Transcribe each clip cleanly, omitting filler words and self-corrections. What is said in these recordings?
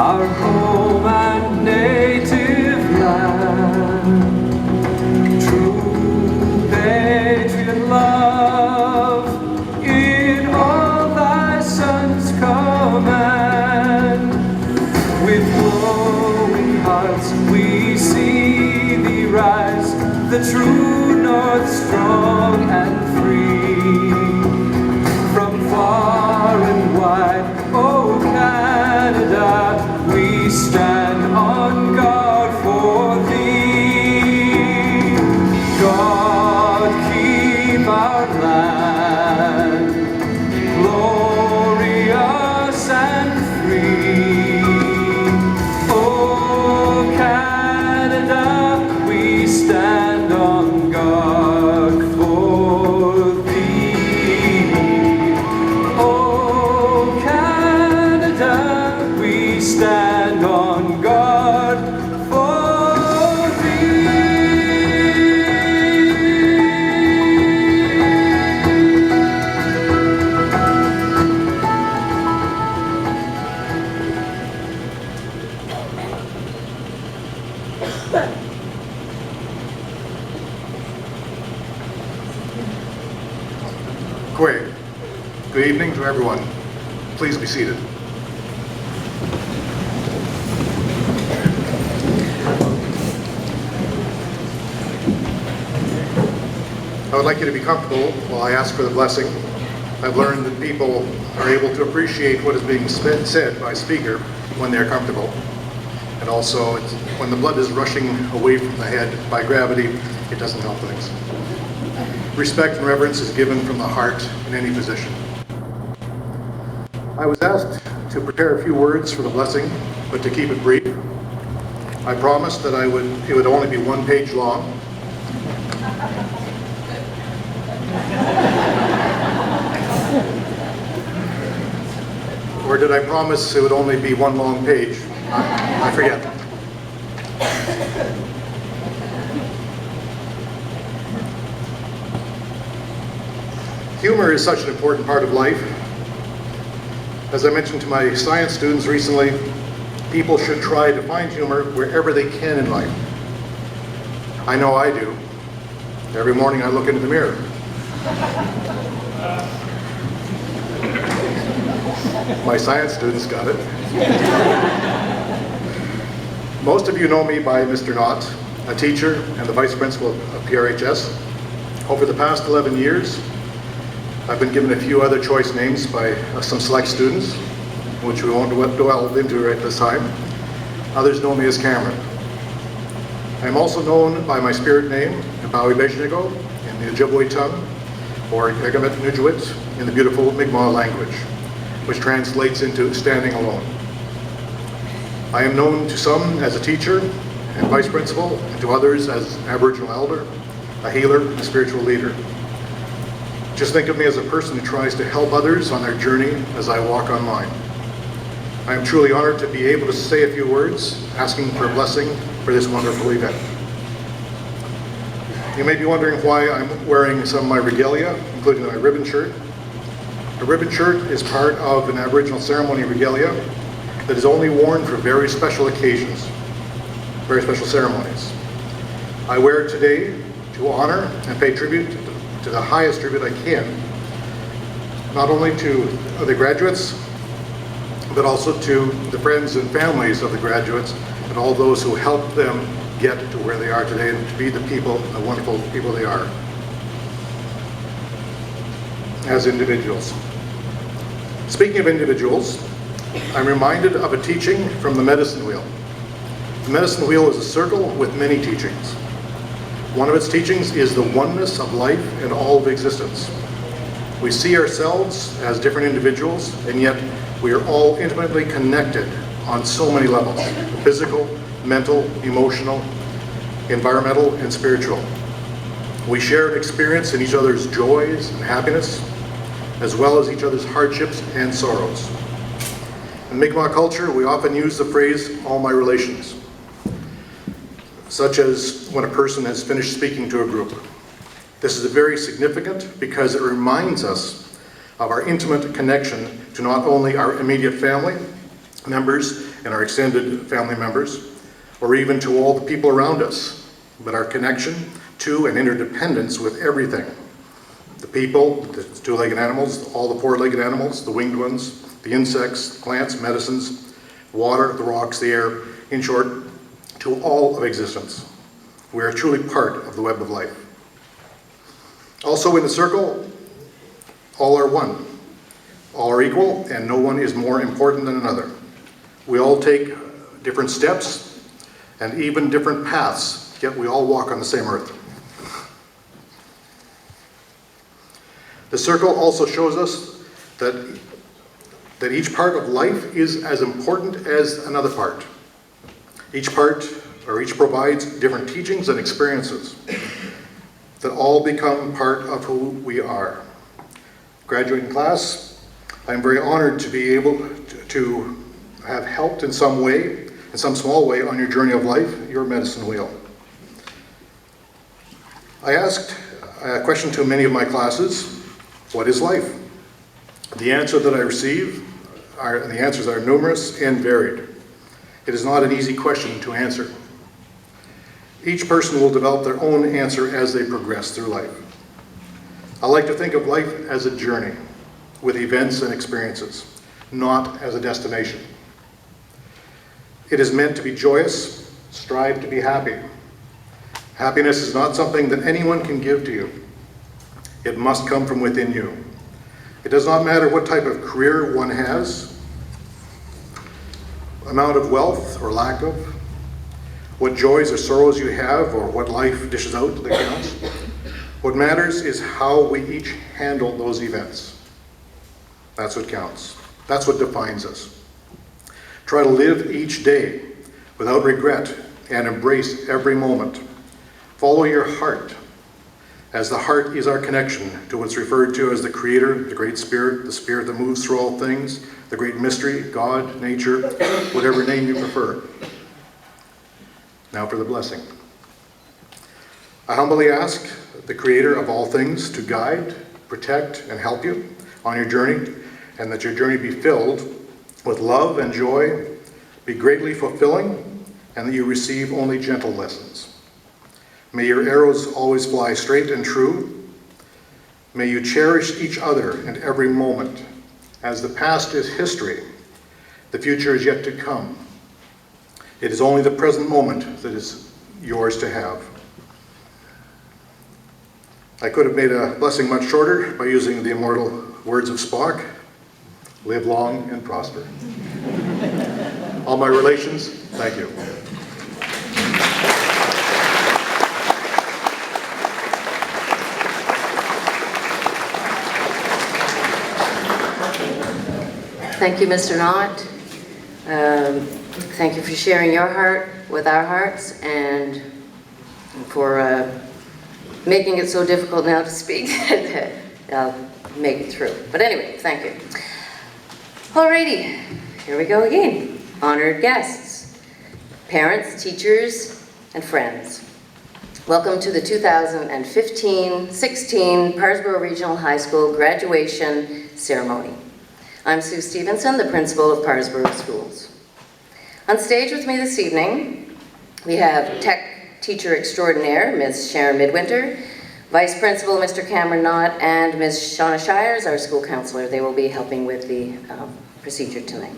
our home and native land. True patriot love in all thy sons command. With glowing hearts we see thee rise, the true North strong and free. From far and wide, oh Canada, we stand on guard for thee. God keep our land glorious and free. Oh Canada, we stand on guard for thee. Oh Canada, we stand on guard for thee. Great. Good evening to everyone. Please be seated. I would like you to be comfortable while I ask for the blessing. I've learned that people are able to appreciate what is being said by a speaker when they're comfortable. And also, when the blood is rushing away from the head by gravity, it doesn't help things. Respect and reverence is given from the heart in any position. I was asked to prepare a few words for the blessing, but to keep it brief. I promised that it would only be one page long. Or did I promise it would only be one long page? I forget. Humor is such an important part of life. As I mentioned to my science students recently, people should try to find humor wherever they can in life. I know I do. Every morning I look into the mirror. My science students got it. Most of you know me by Mr. Nott, a teacher and the vice principal of PRHS. Over the past 11 years, I've been given a few other choice names by some select students, which we won't delve into right this time. Others know me as Cameron. I am also known by my spirit name, Nabawi Bejnego, in the Ojibwe tongue, or Egamet Nujuit in the beautiful Mi'kmaq language, which translates into standing alone. I am known to some as a teacher and vice principal, and to others as Aboriginal elder, a healer, and a spiritual leader. Just think of me as a person who tries to help others on their journey as I walk on mine. I am truly honored to be able to say a few words, asking for a blessing for this wonderful event. You may be wondering why I'm wearing some of my regalia, including my ribbon shirt. A ribbon shirt is part of an Aboriginal ceremony regalia that is only worn for very special occasions, very special ceremonies. I wear it today to honor and pay tribute to the highest tribute I can, not only to the graduates, but also to the friends and families of the graduates and all those who helped them get to where they are today and to be the people, the wonderful people they are as individuals. Speaking of individuals, I'm reminded of a teaching from the medicine wheel. The medicine wheel is a circle with many teachings. One of its teachings is the oneness of life and all of existence. We see ourselves as different individuals, and yet we are all intimately connected on so many levels: physical, mental, emotional, environmental, and spiritual. We share an experience in each other's joys and happiness, as well as each other's hardships and sorrows. In Mi'kmaq culture, we often use the phrase, "all my relations," such as when a person has finished speaking to a group. This is very significant because it reminds us of our intimate connection to not only our immediate family members and our extended family members, or even to all the people around us, but our connection to and interdependence with everything. The people, the two-legged animals, all the four-legged animals, the winged ones, the insects, plants, medicines, water, the rocks, the air, in short, to all of existence. We are truly part of the web of life. Also in the circle, all are one. All are equal, and no one is more important than another. We all take different steps and even different paths, yet we all walk on the same earth. The circle also shows us that each part of life is as important as another part. Each provides different teachings and experiences that all become part of who we are. Graduating class, I'm very honored to be able to have helped in some way, in some small way, on your journey of life, your medicine wheel. I asked a question to many of my classes: what is life? The answer that I receive, the answers are numerous and varied. It is not an easy question to answer. Each person will develop their own answer as they progress through life. I like to think of life as a journey with events and experiences, not as a destination. It is meant to be joyous, strive to be happy. Happiness is not something that anyone can give to you. It must come from within you. It does not matter what type of career one has, amount of wealth or lack of, what joys or sorrows you have, or what life dishes out that counts. What matters is how we each handle those events. That's what counts. That's what defines us. Try to live each day without regret and embrace every moment. Follow your heart, as the heart is our connection to what's referred to as the Creator, the Great Spirit, the Spirit that moves through all things, the great mystery, God, nature, whatever name you prefer. Now for the blessing. I humbly ask the Creator of all things to guide, protect, and help you on your journey, and that your journey be filled with love and joy, be greatly fulfilling, and that you receive only gentle lessons. May your arrows always fly straight and true. May you cherish each other and every moment. As the past is history, the future is yet to come. It is only the present moment that is yours to have. I could have made a blessing much shorter by using the immortal words of Spock: live long and prosper. All my relations, thank you. Thank you, Mr. Nott. Thank you for sharing your heart with our hearts, and for making it so difficult now to speak that I'll make it through. But anyway, thank you. Alrighty, here we go again. Honored guests, parents, teachers, and friends. Welcome to the 2015-16 Parrsboro Regional High School graduation ceremony. I'm Sue Stevenson, the principal of Parrsboro Schools. On stage with me this evening, we have tech teacher extraordinaire, Ms. Sharon Midwinter, Vice Principal, Mr. Cameron Nott, and Ms. Shauna Shires, our school counselor. They will be helping with the procedure tonight.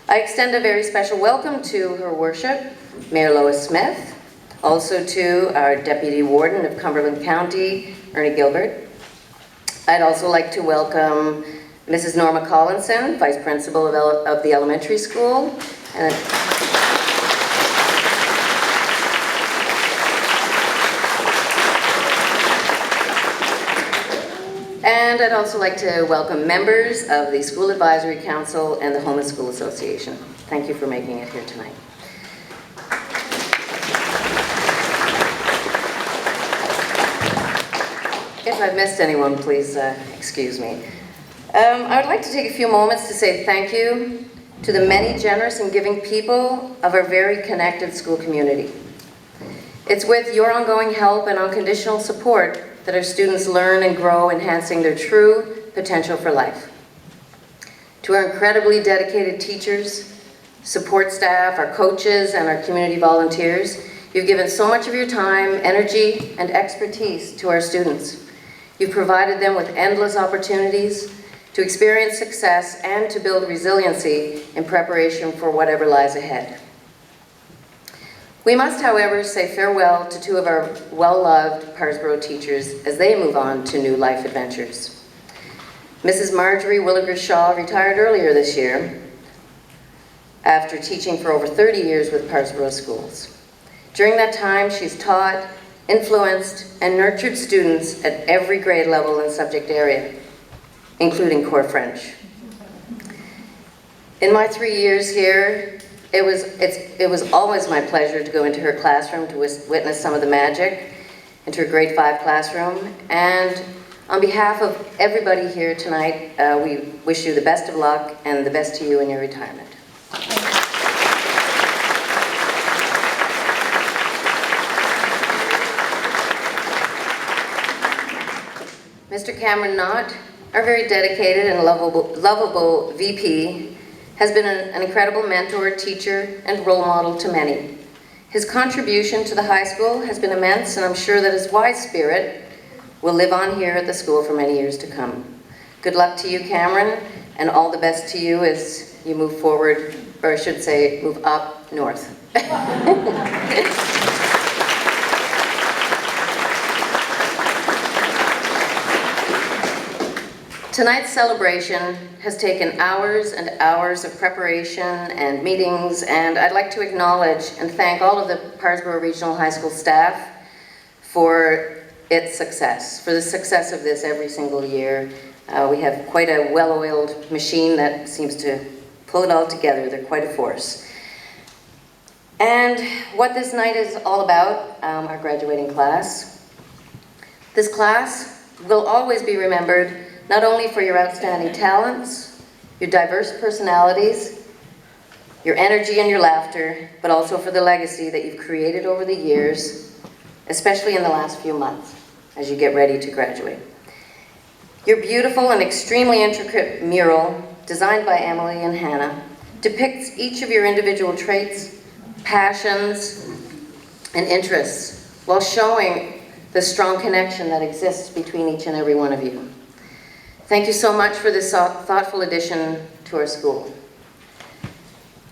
I extend a very special welcome to Her Worship, Mayor Lois Smith, also to our Deputy Warden of Cumberland County, Ernie Gilbert. I'd also like to welcome Mrs. Norma Collinson, Vice Principal of the elementary school. And I'd also like to welcome members of the School Advisory Council and the Home and School Association. Thank you for making it here tonight. If I've missed anyone, please excuse me. I would like to take a few moments to say thank you to the many generous and giving people of our very connected school community. It's with your ongoing help and unconditional support that our students learn and grow, enhancing their true potential for life. To our incredibly dedicated teachers, support staff, our coaches, and our community volunteers. You've given so much of your time, energy, and expertise to our students. You've provided them with endless opportunities to experience success and to build resiliency in preparation for whatever lies ahead. We must, however, say farewell to two of our well-loved Parrsboro teachers as they move on to new life adventures. Mrs. Marjorie Williger-Shaw retired earlier this year after teaching for over 30 years with Parrsboro schools. During that time, she's taught, influenced, and nurtured students at every grade level and subject area, including core French. In my 3 years here, it was always my pleasure to go into her classroom to witness some of the magic, into her grade 5 classroom. And on behalf of everybody here tonight, we wish you the best of luck and the best to you in your retirement. Mr. Cameron Nott, our very dedicated and lovable VP, has been an incredible mentor, teacher, and role model to many. His contribution to the high school has been immense, and I'm sure that his wise spirit will live on here at the school for many years to come. Good luck to you, Cameron, and all the best to you as you move forward, or I should say, move up north. Tonight's celebration has taken hours and hours of preparation and meetings, and I'd like to acknowledge and thank all of the Parrsboro Regional High School staff for its success, for the success of this every single year. We have quite a well-oiled machine that seems to pull it all together. They're quite a force. And what this night is all about, our graduating class. This class will always be remembered not only for your outstanding talents, your diverse personalities, your energy and your laughter, but also for the legacy that you've created over the years, especially in the last few months as you get ready to graduate. Your beautiful and extremely intricate mural, designed by Emily and Hannah, depicts each of your individual traits, passions, and interests, while showing the strong connection that exists between each and every one of you. Thank you so much for this thoughtful addition to our school.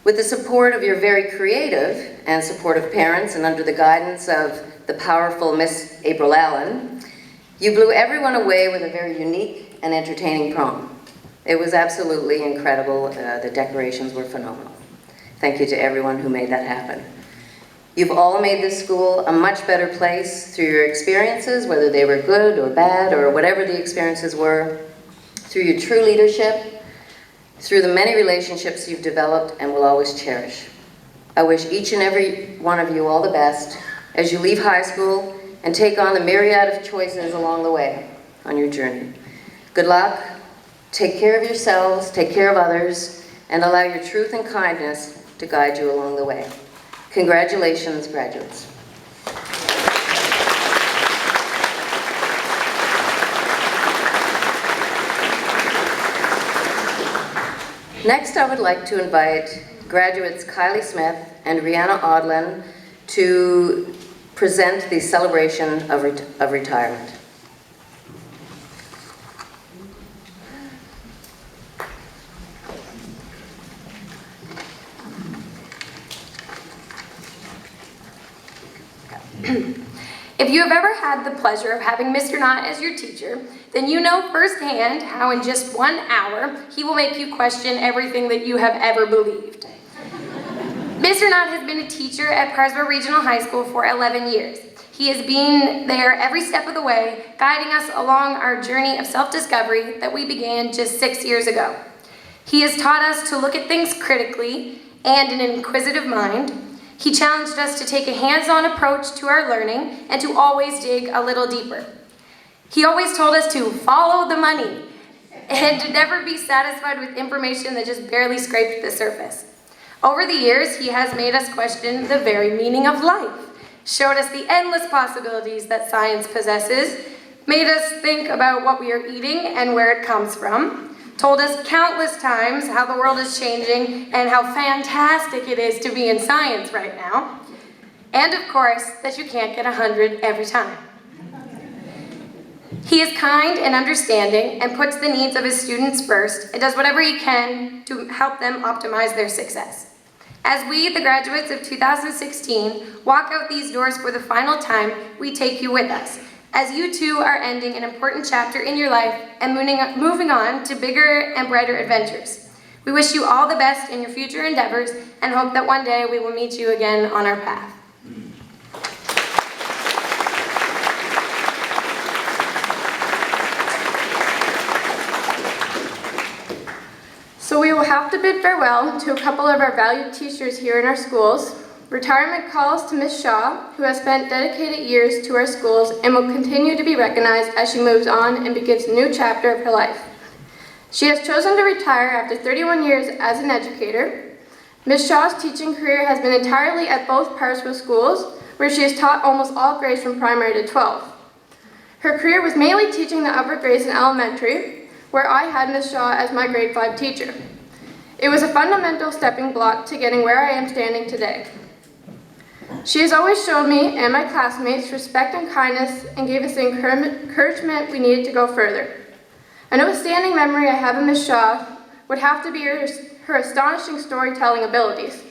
With the support of your very creative and supportive parents and under the guidance of the powerful Miss April Allen, you blew everyone away with a very unique and entertaining prom. It was absolutely incredible. The decorations were phenomenal. Thank you to everyone who made that happen. You've all made this school a much better place through your experiences, whether they were good or bad or whatever the experiences were, through your true leadership, through the many relationships you've developed and will always cherish. I wish each and every one of you all the best as you leave high school and take on the myriad of choices along the way on your journey. Good luck, take care of yourselves, take care of others, and allow your truth and kindness to guide you along the way. Congratulations, graduates. Next, I would like to invite graduates Kylee Smith and Rhianna Odlin to present the celebration of retirement. If you have ever had the pleasure of having Mr. Nott as your teacher, then you know firsthand how in just 1 hour he will make you question everything that you have ever believed. Mr. Nott has been a teacher at Parrsboro Regional High School for 11 years. He has been there every step of the way, guiding us along our journey of self-discovery that we began just 6 years ago. He has taught us to look at things critically and in an inquisitive mind. He challenged us to take a hands-on approach to our learning and to always dig a little deeper. He always told us to follow the money and to never be satisfied with information that just barely scraped the surface. Over the years, he has made us question the very meaning of life, showed us the endless possibilities that science possesses, made us think about what we are eating and where it comes from, told us countless times how the world is changing and how fantastic it is to be in science right now. And of course, that you can't get 100 every time. He is kind and understanding and puts the needs of his students first and does whatever he can to help them optimize their success. As we, the graduates of 2016, walk out these doors for the final time, we take you with us, as you too are ending an important chapter in your life and moving on to bigger and brighter adventures. We wish you all the best in your future endeavors and hope that one day we will meet you again on our path. So we will have to bid farewell to a couple of our valued teachers here in our schools. Retirement calls to Ms. Shaw, who has spent dedicated years to our schools and will continue to be recognized as she moves on and begins a new chapter of her life. She has chosen to retire after 31 years as an educator. Ms. Shaw's teaching career has been entirely at both Parrsboro schools, where she has taught almost all grades from primary to 12th. Her career was mainly teaching the upper grades in elementary, where I had Ms. Shaw as my grade 5 teacher. It was a fundamental stepping block to getting where I am standing today. She has always shown me and my classmates respect and kindness and gave us the encouragement we needed to go further. An outstanding memory I have of Ms. Shaw would have to be her astonishing storytelling abilities.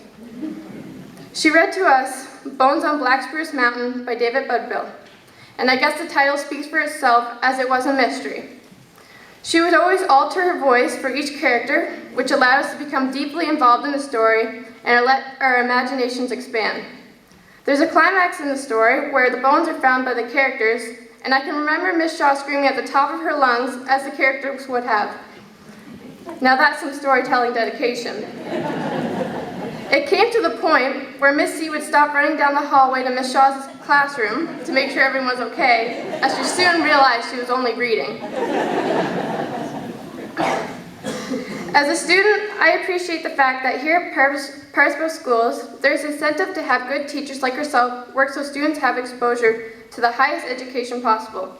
She read to us Bones on Black Spruce Mountain by David Budbill, and I guess the title speaks for itself as it was a mystery. She would always alter her voice for each character, which allowed us to become deeply involved in the story and let our imaginations expand. There's a climax in the story where the bones are found by the characters, and I can remember Ms. Shaw screaming at the top of her lungs as the characters would have. Now that's some storytelling dedication. It came to the point where Miss C would stop running down the hallway to Ms. Shaw's classroom to make sure everyone was okay, as she soon realized she was only reading. As a student, I appreciate the fact that here at Parrsboro schools, there's incentive to have good teachers like herself work so students have exposure to the highest education possible.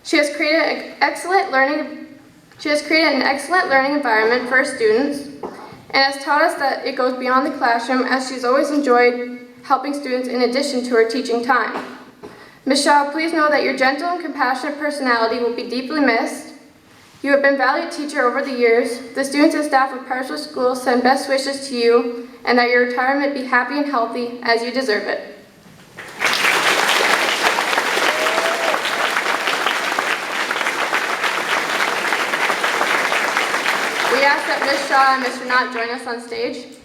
She has created an excellent learning environment for her students and has taught us that it goes beyond the classroom, as she's always enjoyed helping students in addition to her teaching time. Ms. Shaw, please know that your gentle and compassionate personality will be deeply missed. You have been a valued teacher over the years. The students and staff of Parrsboro Schools send best wishes to you, and that your retirement be happy and healthy as you deserve it. We ask that Ms. Shaw and Mr. Nott join us on stage.